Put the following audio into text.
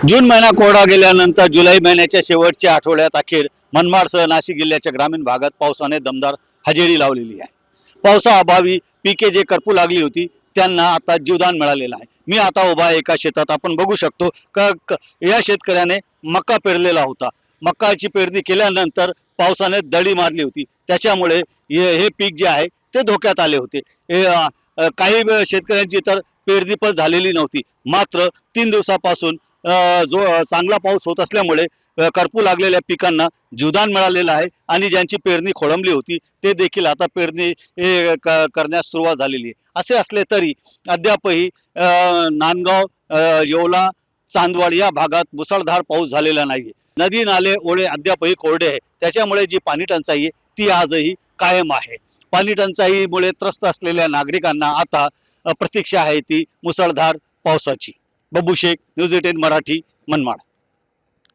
जून महिना कोरडा गेल्यानंतर जुलै महिन्याच्या शेवटच्या आठवड्यात अखेर मनमाडसह नाशिक जिल्ह्याच्या ग्रामीण भागात पावसाने दमदार हजेरी लावलेली आहे. पावसाअभावी पिके जे करपू लागली होती त्यांना आता जीवदान मिळालेलं आहे. मी आता उभा आहे एका शेतात. आपण बघू शकतो या शेतकऱ्याने मका पेरलेला होता. मकाची पेरणी केल्यानंतर पावसाने दडी मारली होती, त्याच्यामुळे हे पीक जे आहे ते धोक्यात आले होते. काही शेतकऱ्यांची तर पेरणी पण झालेली नव्हती. मात्र 3 दिवसापासून जो चांगला पाऊस होत असल्यामुळे करपू लागलेल्या पिकांना जीवदान मिळालेलं आहे आणि ज्यांची पेरणी खोळंबली होती ते देखील आता पेरणी करण्यास सुरुवात झालेली आहे. असे असले तरी अद्यापही नांदगाव, येवला, चांदवड या भागात मुसळधार पाऊस झालेला नाही. नदी नाले ओढे अद्यापही कोरडे आहे, त्याच्यामुळे जी पाणी टंचाई आहे ती आजही कायम आहे. पाणी टंचाईमुळे त्रस्त असलेल्या नागरिकांना आता प्रतीक्षा आहे ती मुसळधार पावसाची. बब्बू शेख, न्यूज 18 मराठी, मनमाड.